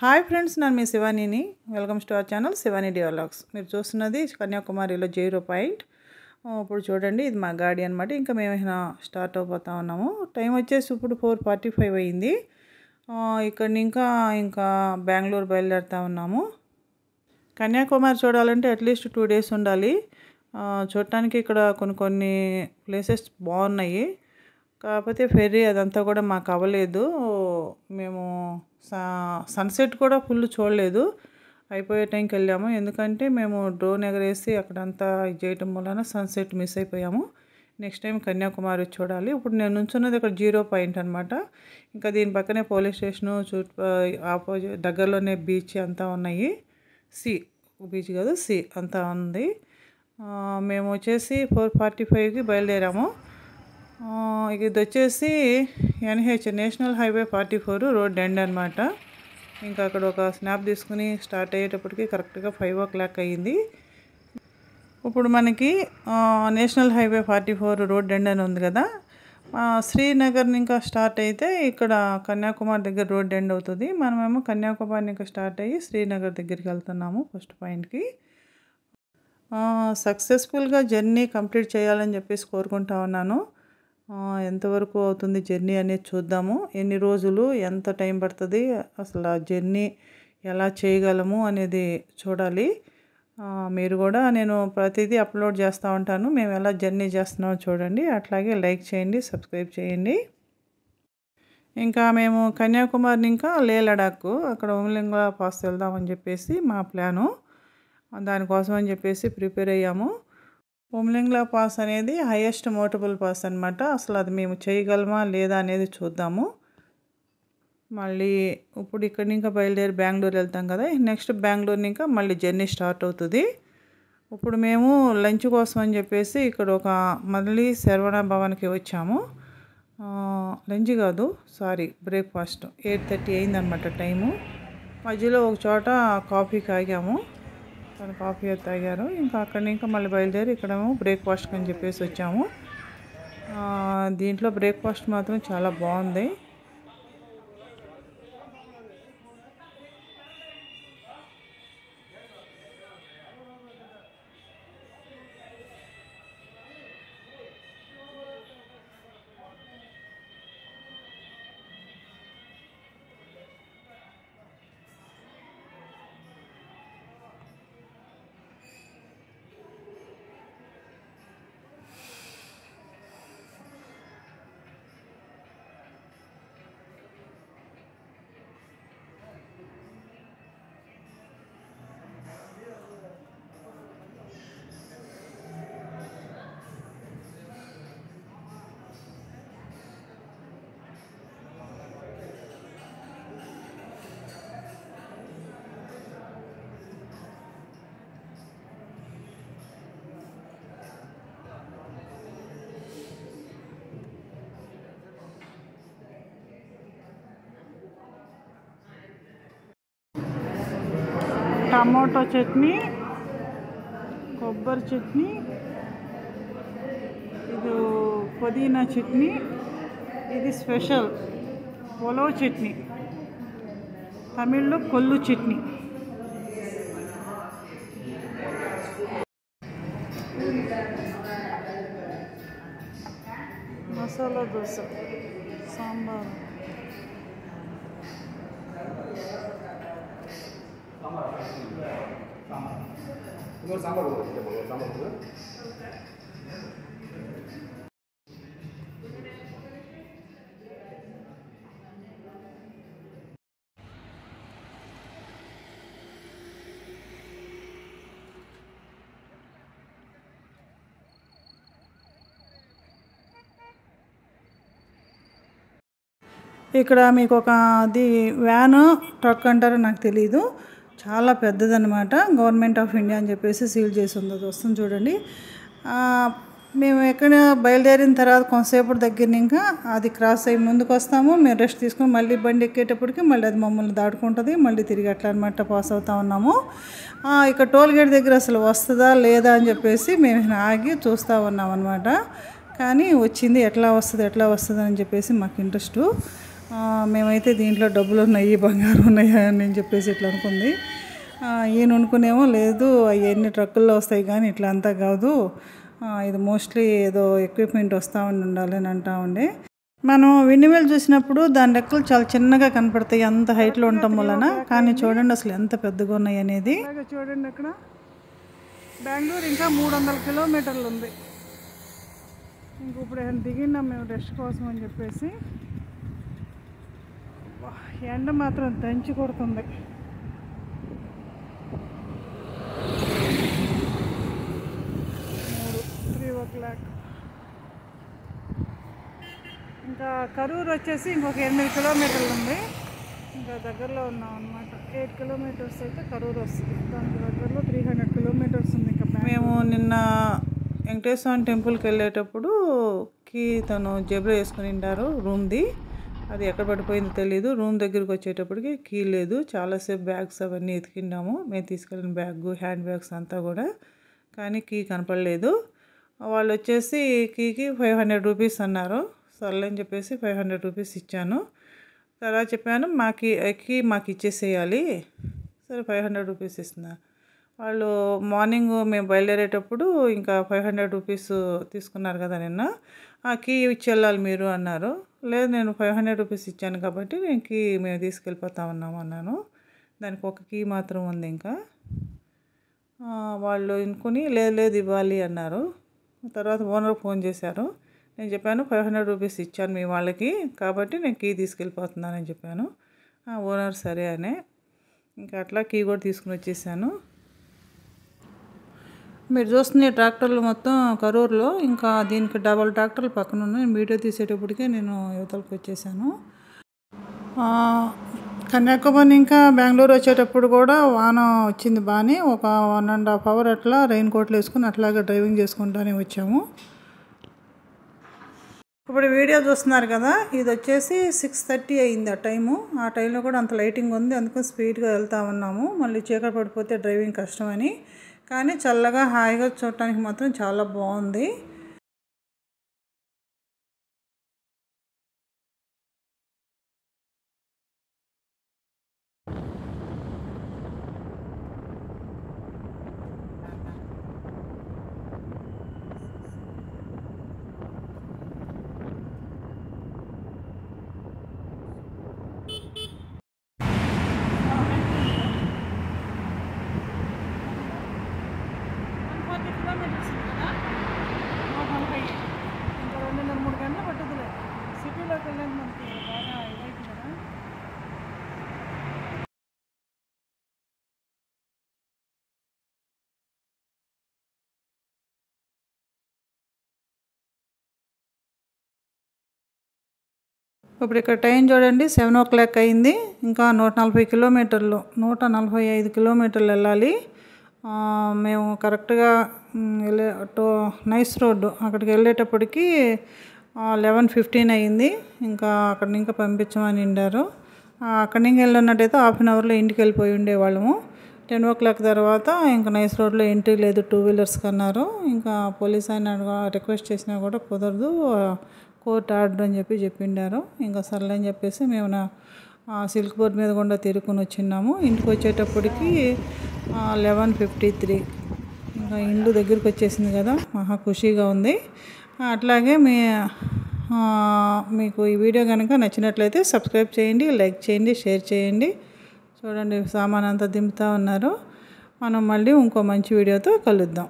Hi friends, నేను మీ శివానీని. Welcomes to our channel Shivani dialogues. మీరు చూస్తున్నది కన్యాకుమారిలో 0 పాయింట్. ఇప్పుడు చూడండి, ఇది మా గాడి అనమాట. ఇంకా మేము స్టార్ట్ అయిపోతా ఉన్నాము. టైం వచ్చేసి ఇప్పుడు 4:45 అయింది. ఇక్కడ ఇంకా బెంగళూరు బయలుదేరుతా ఉన్నాము. కన్యాకుమారి చూడాలంటే అట్లీస్ట్ 2 days ఉండాలి. చూడటానికి ఇక్కడ కొన్ని ప్లేసెస్ బాగున్నాయి. కాకపోతే ఫెర్రీ అదంతా కూడా మాకు అవ్వలేదు. మేము సన్సెట్ కూడా ఫుల్ చూడలేదు. అయిపోయే టైంకి వెళ్ళాము. ఎందుకంటే మేము డ్రోన్ ఎగరేసి అక్కడంతా చేయటం వలన సన్సెట్ మిస్ అయిపోయాము. నెక్స్ట్ టైం కన్యాకుమారి చూడాలి. ఇప్పుడు నేను నుంచున్నది ఇక్కడ 0 పాయింట్ అనమాట. ఇంకా దీని పక్కనే పోలీస్ స్టేషను, ఆపోజిట్ దగ్గరలోనే బీచ్ అంతా ఉన్నాయి. బీచ్ కాదు, అంతా ఉంది. మేము వచ్చేసి 4:45కి బయలుదేరాము. ఇది వచ్చేసి NH national highway 44 road end అనమాట. ఇంకా అక్కడ ఒక స్నాప్ తీసుకుని స్టార్ట్ అయ్యేటప్పటికి కరెక్ట్గా 5 o'clock అయ్యింది. ఇప్పుడు మనకి నేషనల్ హైవే 44 రోడ్ ఎండ్ అని ఉంది కదా. శ్రీనగర్ ఇంకా స్టార్ట్ అయితే ఇక్కడ కన్యాకుమారి దగ్గర రోడ్ ఎండ్ అవుతుంది. మనమేమో కన్యాకుమారి ఇంకా స్టార్ట్ అయ్యి శ్రీనగర్ దగ్గరికి వెళ్తున్నాము ఫస్ట్ పాయింట్కి. సక్సెస్ఫుల్గా జర్నీ కంప్లీట్ చేయాలని చెప్పేసి కోరుకుంటా ఉన్నాను. ఎంతవరకు అవుతుంది జర్నీ అనేది చూద్దాము. ఎన్ని రోజులు, ఎంత టైం పడుతుంది, అసలు ఆ జర్నీ ఎలా చేయగలము అనేది చూడాలి. మీరు కూడా, నేను ప్రతిదీ అప్లోడ్ చేస్తూ ఉంటాను. మేము ఎలా జర్నీ చేస్తున్నామో చూడండి. అట్లాగే లైక్ చేయండి, సబ్స్క్రైబ్ చేయండి. ఇంకా మేము కన్యాకుమారి ఇంకా లే లడాక్ అక్కడ ఉమ్లింగ పాస్ వెళ్దామని చెప్పేసి మా ప్లాను. దానికోసం అని చెప్పేసి ప్రిపేర్ అయ్యాము. ఉమ్లింగ్లా పాస్ అనేది హైయెస్ట్ మోటబుల్ పాస్ అనమాట. అసలు అది మేము చేయగలమా లేదా అనేది చూద్దాము. మళ్ళీ ఇప్పుడు ఇక్కడి ఇంకా బయలుదేరి బెంగళూరు వెళ్తాం కదా. నెక్స్ట్ బెంగళూరు ఇంకా మళ్ళీ జర్నీ స్టార్ట్ అవుతుంది. ఇప్పుడు మేము లంచ్ కోసం అని చెప్పేసి ఇక్కడ మళ్ళీ శరవణ భవన్కి వచ్చాము. లంచ్ కాదు, బ్రేక్ఫాస్ట్. 8:30 అయిందనమాట టైము. మధ్యలో ఒక చోట కాఫీకి ఆగాము. తను కాఫీ తాగారు. ఇంకా అక్కడి ఇంకా మళ్ళీ బయలుదేరి ఇక్కడేమో బ్రేక్ఫాస్ట్కి అని చెప్పేసి వచ్చాము. దీంట్లో బ్రేక్ఫాస్ట్ మాత్రం చాలా బాగుంది. టమాటో చట్నీ, కొబ్బరి చట్నీ, ఇది పుదీనా చట్నీ, ఇది స్పెషల్ ఉలవ చట్నీ, తమిళ్లో కొల్లు చట్నీ. మసాలా దోశ, సాంబార్. ఇక్కడ మీకు అది వ్యాను, ట్రక్ అంటారో నాకు తెలీదు. చాలా పెద్దదన్నమాట. గవర్నమెంట్ ఆఫ్ ఇండియా అని చెప్పేసి సీల్ చేసి ఉంది. అది వస్తుంది చూడండి. మేము ఎక్కడ బయలుదేరిన తర్వాత కొంతసేపు దగ్గర ఇంకా అది క్రాస్ అయ్యి ముందుకు వస్తాము. మేము రెస్ట్ తీసుకొని మళ్ళీ బండి ఎక్కేటప్పటికి మళ్ళీ అది మమ్మల్ని దాటుకుంటుంది. మళ్ళీ తిరిగి అట్లా అనమాట పాస్ అవుతూ ఉన్నాము. ఇక్కడ టోల్ గేట్ దగ్గర అసలు వస్తుందా లేదా అని చెప్పేసి మేము ఆగి చూస్తూ ఉన్నాం అనమాట. కానీ వచ్చింది. ఎట్లా వస్తుంది అని చెప్పేసి మాకు ఇంట్రెస్టు. మేమైతే దీంట్లో డబ్బులు ఉన్నాయి, బంగారం ఉన్నాయా అని చెప్పేసి ఇట్లా అనుకుంది. ఈయన అనుకునేమో లేదు అవన్నీ ట్రక్కుల్లో వస్తాయి కానీ ఇట్లా అంతా కాదు, ఇది మోస్ట్లీ ఏదో ఎక్విప్మెంట్ వస్తూ ఉండాలి అని అంటూ ఉండే. మనం విండిమిల్ చూసినప్పుడు దాని రెక్కలు చాలా చిన్నగా కనపడతాయి అంత హైట్లో ఉండటం వలన, కానీ చూడండి అసలు ఎంత పెద్దగా ఉన్నాయి అనేది. చూడండి అక్కడ బెంగళూరు ఇంకా 300 కిలోమీటర్లు ఉంది. ఇంక ఇప్పుడు దిగినాం మేము రెస్ట్ కోసం అని చెప్పేసి. ఎండ మాత్రం దంచి కొడుతుంది. 3 o'clock. ఇంకా కరూరు వచ్చేసి ఇంకొక 8 కిలోమీటర్లు ఉంది. ఇంకా దగ్గరలో ఉన్నాం అనమాట. 8 కిలోమీటర్స్ అయితే కరూరు వస్తుంది. దానికి దగ్గరలో 300 కిలోమీటర్స్ ఉంది. ఇంకా మేము నిన్న వెంకటేశ్వర టెంపుల్కి వెళ్ళేటప్పుడు తను జేబులో వేసుకుని ఉంటారు రూమ్ది. అది ఎక్కడ పడిపోయిందో తెలియదు. రూమ్ దగ్గరికి వచ్చేటప్పటికి కీ లేదు. చాలాసేపు బ్యాగ్స్ అవన్నీ ఎతికిన్నాము, మేము తీసుకెళ్ళిన బ్యాగ్, హ్యాండ్ బ్యాగ్స్ అంతా కూడా, కానీ కీ కనపడలేదు. వాళ్ళు వచ్చేసి కీకి 500 రూపీస్ అన్నారు. సర్లే అని చెప్పేసి 500 రూపీస్ ఇచ్చాను. తర్వాత చెప్పాను మాకు ఇచ్చేసేయాలి. సరే 500 రూపీస్ ఇస్తున్నా. వాళ్ళు మార్నింగ్ మేము బయలుదేరేటప్పుడు ఇంకా 500 రూపీస్ తీసుకున్నారు కదా నిన్న, ఆ కీ ఇచ్చి వెళ్ళాలి మీరు అన్నారు. లేదు నేను 500 రూపీస్ ఇచ్చాను కాబట్టి నేను కీ మేము తీసుకెళ్ళిపోతా ఉన్నాము అన్నాను. దానికి ఒక కీ మాత్రం ఉంది. ఇంకా వాళ్ళు అనుకుని లేదు ఇవ్వాలి అన్నారు. తర్వాత ఓనర్ ఫోన్ చేశారు. నేను చెప్పాను 500 రూపీస్ ఇచ్చాను మీ వాళ్ళకి కాబట్టి నేను కీ తీసుకెళ్ళిపోతున్నానని చెప్పాను. ఓనర్ సరే అనే ఇంకా అట్లా కీ కూడా తీసుకుని వచ్చేసాను. మీరు చూస్తున్న ట్రాక్టర్లు మొత్తం కరూరులో, ఇంకా దీనికి డబల్ ట్రాక్టర్లు పక్కన ఉన్నాయి. వీడియో తీసేటప్పటికే నేను యువతలకు వచ్చేసాను. కన్యాకుమారి ఇంకా బెంగళూరు వచ్చేటప్పుడు కూడా వాన వచ్చింది బాగానే. ఒక 1.5 hour అట్లా రెయిన్ కోట్లు వేసుకుని అట్లాగే డ్రైవింగ్ చేసుకుంటానే వచ్చాము. ఇప్పుడు వీడియో చూస్తున్నారు కదా, ఇది వచ్చేసి 6:30 అయింది ఆ టైము. ఆ టైంలో కూడా అంత లైటింగ్ ఉంది, అందుకని స్పీడ్గా వెళ్తూ ఉన్నాము. మళ్ళీ చీకటి పడిపోతే డ్రైవింగ్ కష్టమని. కానీ చల్లగా హాయిగా చూడటానికి మాత్రం చాలా బాగుంది. ఇంకా 2-3 గంటలు పట్టుదులే. సిటీలోకి వెళ్ళేది మనకి బాగా ఇదైతుంది కదా. ఇప్పుడు ఇక్కడ టైం చూడండి 7 o'clock అయింది. ఇంకా 140 కిలోమీటర్లు 145 కిలోమీటర్లు వెళ్ళాలి. మేము కరెక్ట్గా నైస్ రోడ్డు అక్కడికి వెళ్ళేటప్పటికి 11:15 అయింది. ఇంకా అక్కడి నుంచి పంపించమని ఉండారు. అక్కడి నుంచి వెళ్ళినట్టయితే 1/2 hourలో ఇంటికి వెళ్ళిపోయి ఉండేవాళ్ళము. 10 o'clock తర్వాత ఇంకా నైస్ రోడ్లో ఎంట్రీ లేదు 2 wheelersకి అన్నారు. ఇంకా పోలీస్ ఆయన రిక్వెస్ట్ చేసినా కూడా కుదరదు, కోర్టు ఆర్డర్ అని చెప్పిండారు. ఇంకా సర్లే అని చెప్పేసి మేము సిల్క్ బోర్డ్ మీద కూడా తిరుక్కుని వచ్చిన్నాము. ఇంటికి వచ్చేటప్పటికి 11:53. ఇంకా ఇండ్లు దగ్గరికి వచ్చేసింది కదా, మహా ఖుషీగా ఉంది. అట్లాగే మీకు ఈ వీడియో కనుక నచ్చినట్లయితే సబ్స్క్రైబ్ చేయండి, లైక్ చేయండి, షేర్ చేయండి. చూడండి సామాన్ అంతా దింపుతూ ఉన్నారు. మనం మళ్ళీ ఇంకో మంచి వీడియోతో కలుద్దాం.